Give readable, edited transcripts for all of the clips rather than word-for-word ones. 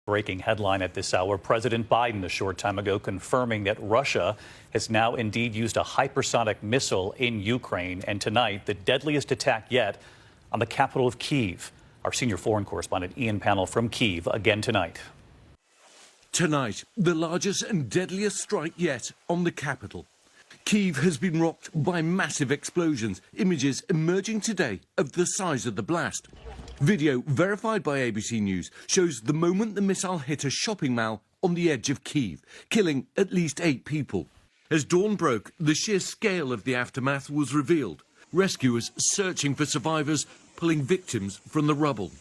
Breaking headline at this hour. President Biden a short time ago confirming that Russia has now indeed used a hypersonic missile in Ukraine. And tonight, the deadliest attack yet on the capital of Kyiv. Our senior foreign correspondent Ian Pannell from Kyiv again tonight. Tonight, the largest and deadliest strike yet on the capital. Kyiv has been rocked by massive explosions. Images emerging today of the size of the blast. Video verified by ABC News shows the moment the missile hit a shopping mall on the edge of Kyiv, killing at least 8 people. As dawn broke, the sheer scale of the aftermath was revealed. Rescuers searching for survivors, pulling victims from the rubble.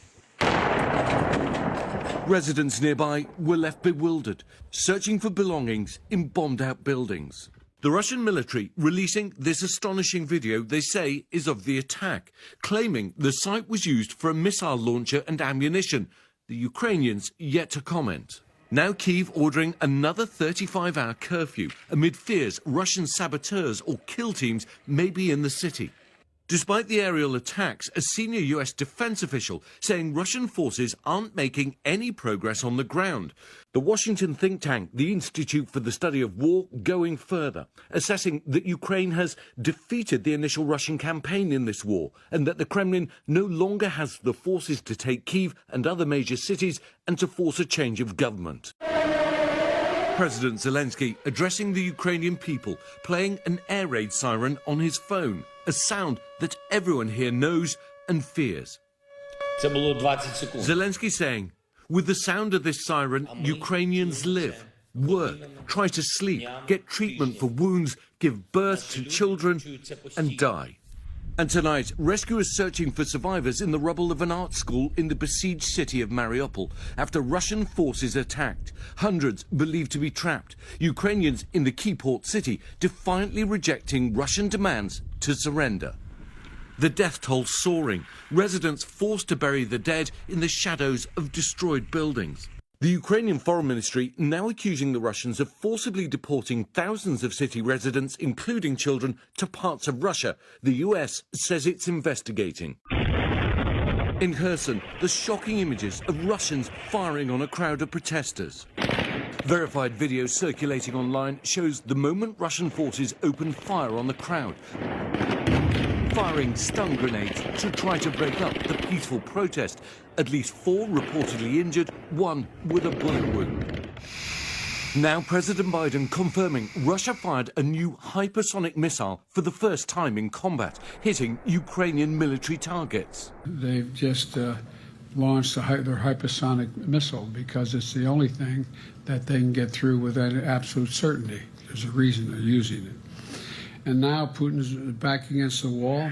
Residents nearby were left bewildered, searching for belongings in bombed-out buildings. The Russian military releasing this astonishing video they say is of the attack, claiming the site was used for a missile launcher and ammunition. The Ukrainians yet to comment. Now Kyiv ordering another 35-hour curfew amid fears Russian saboteurs or kill teams may be in the city. Despite the aerial attacks, a senior US defense official saying Russian forces aren't making any progress on the ground. The Washington think tank, the Institute for the Study of War, going further, assessing that Ukraine has defeated the initial Russian campaign in this war and that the Kremlin no longer has the forces to take Kyiv and other major cities and to force a change of government. President Zelensky addressing the Ukrainian people, playing an air raid siren on his phone, a sound that everyone here knows and fears. Zelensky saying, with the sound of this siren, Ukrainians live, work, try to sleep, get treatment for wounds, give birth to children and die. And tonight, rescuers searching for survivors in the rubble of an art school in the besieged city of Mariupol after Russian forces attacked. Hundreds believed to be trapped. Ukrainians in the key port city defiantly rejecting Russian demands to surrender. The death toll soaring. Residents forced to bury the dead in the shadows of destroyed buildings. The Ukrainian Foreign Ministry now accusing the Russians of forcibly deporting thousands of city residents, including children, to parts of Russia. The US says it's investigating. In Kherson, the shocking images of Russians firing on a crowd of protesters. Verified video circulating online shows the moment Russian forces opened fire on the crowd, firing stun grenades to try to break up the peaceful protest. At least 4 reportedly injured, 1 with a bullet wound. Now President Biden confirming Russia fired a new hypersonic missile for the first time in combat, hitting Ukrainian military targets. They've just launched their hypersonic missile because it's the only thing that they can get through with absolute certainty. There's a reason they're using it. And now Putin's back against the wall.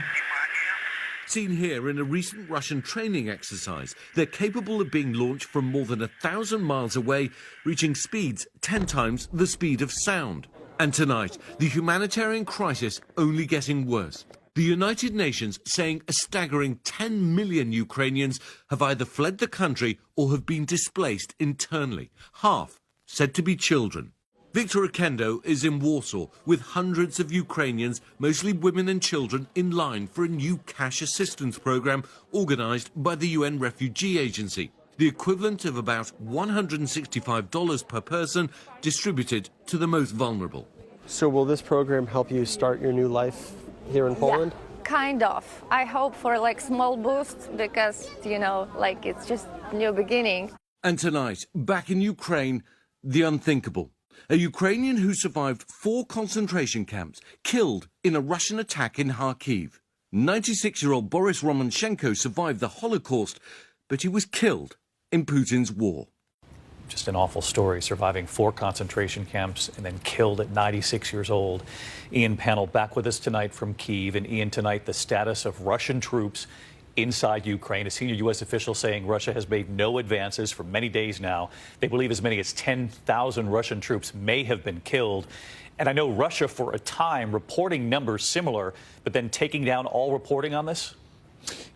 Seen here in a recent Russian training exercise, they're capable of being launched from more than 1,000 miles away, reaching speeds 10 times the speed of sound. And tonight, the humanitarian crisis only getting worse. The United Nations saying a staggering 10 million Ukrainians have either fled the country or have been displaced internally. Half said to be children. Victor Oquendo is in Warsaw with hundreds of Ukrainians, mostly women and children, in line for a new cash assistance program organised by the UN Refugee Agency. The equivalent of about $165 per person distributed to the most vulnerable. So will this program help you start your new life here in Poland? Yeah, kind of. I hope for like small boost because, like it's just new beginning. And tonight, back in Ukraine, the unthinkable. A Ukrainian who survived 4 concentration camps, killed in a Russian attack in Kharkiv. 96-year-old Boris Romanchenko survived the Holocaust, but he was killed in Putin's war. Just an awful story, surviving 4 concentration camps and then killed at 96 years old. Ian Pannell back with us tonight from Kyiv. And Ian, tonight, the status of Russian troops inside Ukraine. A senior U.S. official saying Russia has made no advances for many days now. They believe as many as 10,000 Russian troops may have been killed. And I know Russia, for a time, reporting numbers similar, but then taking down all reporting on this?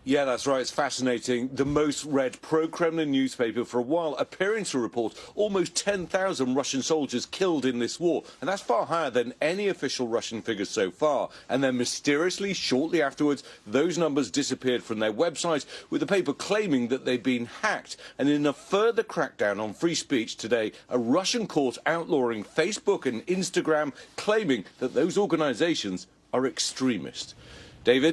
Yeah, that's right. It's fascinating. The most read pro-Kremlin newspaper for a while appearing to report almost 10,000 Russian soldiers killed in this war. And that's far higher than any official Russian figures so far. And then mysteriously, shortly afterwards, those numbers disappeared from their website, with the paper claiming that they'd been hacked. And in a further crackdown on free speech today, a Russian court outlawing Facebook and Instagram, claiming that those organisations are extremist. David?